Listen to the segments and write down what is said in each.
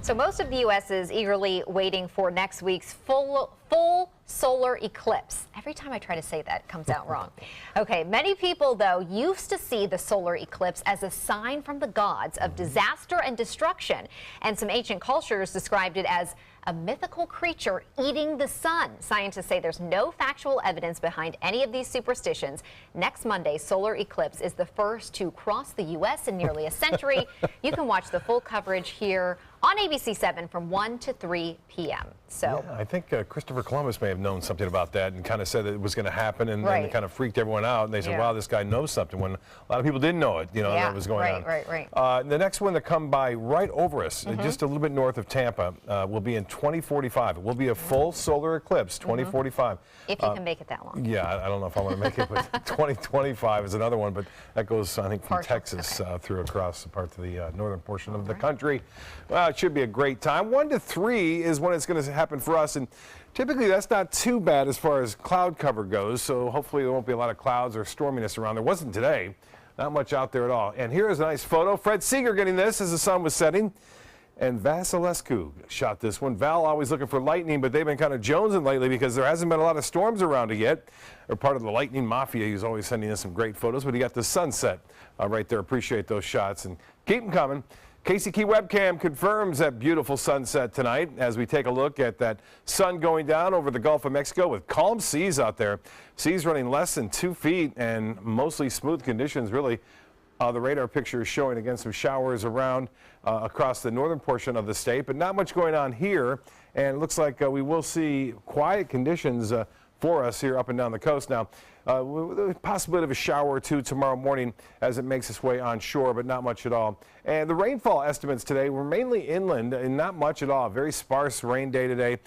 So most of the U.S. is eagerly waiting for next week's full solar eclipse. Every time I try to say that, it comes out wrong. Okay, many people, though, used to see the solar eclipse as a sign from the gods of disaster and destruction. And some ancient cultures described it as a mythical creature eating the sun. Scientists say there's no factual evidence behind any of these superstitions. Next Monday's solar eclipse is the first to cross the U.S. in nearly a century. You can watch the full coverage here on ABC7 from 1 to 3 p.m. So yeah, I think Christopher Columbus may have known something about that and kind of said that it was going to happen, and then it kind of freaked everyone out. And they said, wow, this guy knows something, when a lot of people didn't know it, that was going on. Right. The next one to come by right over us, just a little bit north of Tampa, will be in 2045. It will be a full solar eclipse, 2045. If you can make it that long. Yeah, I don't know if I want to make it, but 2025 is another one, but that goes, I think, from Texas through across parts of the northern portion of the country. Well, it should be a great time. 1 to 3 is when it's going to happen for us, and typically that's not too bad as far as cloud cover goes, so hopefully there won't be a lot of clouds or storminess around. There wasn't today. Not much out there at all. And here is a nice photo. Fred Seeger getting this as the sun was setting. And Vasilescu shot this one. Val always looking for lightning, but they've been kind of jonesing lately because there hasn't been a lot of storms around it yet. They're part of the lightning mafia. He's always sending us some great photos, but he got the sunset right there. Appreciate those shots and keep them coming. Casey Key webcam confirms that beautiful sunset tonight as we take a look at that sun going down over the Gulf of Mexico with calm seas out there. Seas running less than 2 feet and mostly smooth conditions, really. The radar picture is showing again some showers around across the northern portion of the state, but not much going on here. And it looks like we will see quiet conditions for us here up and down the coast. Now, possibility of a shower or two tomorrow morning as it makes its way onshore, but not much at all. And the rainfall estimates today were mainly inland and not much at all. Very sparse rain day today.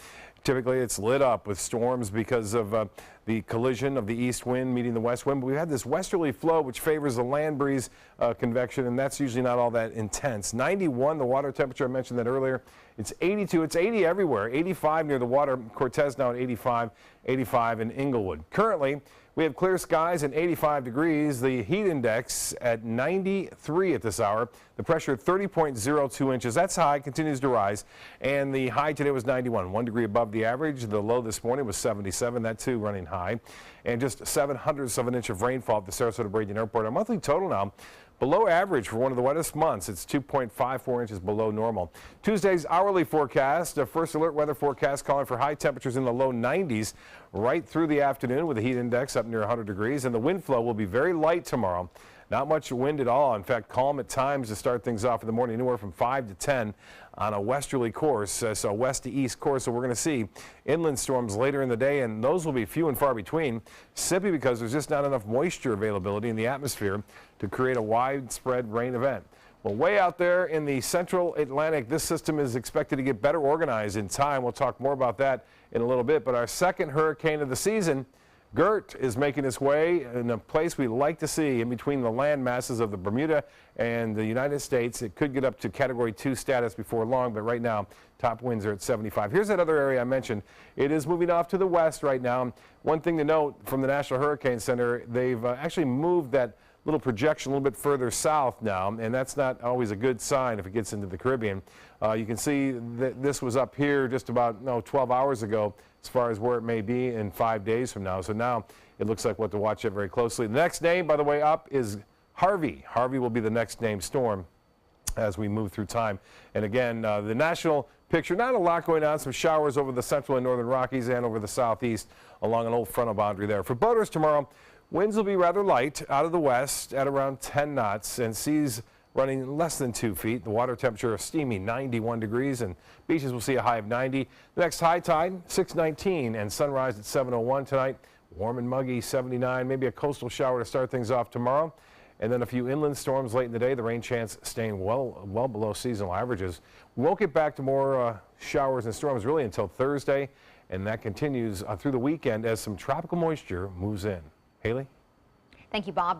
Typically, it's lit up with storms because of the collision of the east wind meeting the west wind. But we had this westerly flow which favors the land breeze convection, and that's usually not all that intense. 91, the water temperature, I mentioned that earlier. It's 82. It's 80 everywhere. 85 near the water. Cortez now at 85. 85 in Inglewood. Currently, we have clear skies and 85 degrees. The heat index at 93 at this hour. The pressure 30.02 inches. That's high, continues to rise. And the high today was 91, 1 degree above the average. The low this morning was 77, that too running high. And just 0.07 of an inch of rainfall at the Sarasota-Bradenton Airport. Our monthly total now below average for one of the wettest months. It's 2.54 inches below normal. Tuesday's hourly forecast, a first alert weather forecast calling for high temperatures in the low 90s right through the afternoon with the heat index up near 100 degrees. And the wind flow will be very light tomorrow. Not much wind at all. In fact, calm at times to start things off in the morning, anywhere from 5 to 10 on a westerly course, so west to east course. So we're going to see inland storms later in the day, and those will be few and far between, simply because there's just not enough moisture availability in the atmosphere to create a widespread rain event. Well, way out there in the central Atlantic, this system is expected to get better organized in time. We'll talk more about that in a little bit. But our second hurricane of the season, Gert, is making its way in a place we like to see in between the land masses of the Bermuda and the United States. It could get up to Category 2 status before long, but right now top winds are at 75. Here's that other area I mentioned. It is moving off to the west right now. One thing to note from the National Hurricane Center, they've actually moved that little projection a little bit further south now, and that's not always a good sign if it gets into the Caribbean. You can see that this was up here just about 12 hours ago as far as where it may be in 5 days from now. So now it looks like we'll have to watch it very closely. The next name, by the way, up is Harvey. Harvey will be the next named storm as we move through time. And again, the national picture, not a lot going on. Some showers over the central and northern Rockies and over the southeast along an old frontal boundary there. For boaters tomorrow, winds will be rather light out of the west at around 10 knots and seas running less than 2 feet. The water temperature of steamy 91 degrees, and beaches will see a high of 90. The next high tide 6:19 and sunrise at 7:01 tonight. Warm and muggy 79. Maybe a coastal shower to start things off tomorrow, and then a few inland storms late in the day. The rain chance staying well below seasonal averages. We won't get back to more showers and storms really until Thursday, and that continues through the weekend as some tropical moisture moves in. Haley? Thank you, Bob.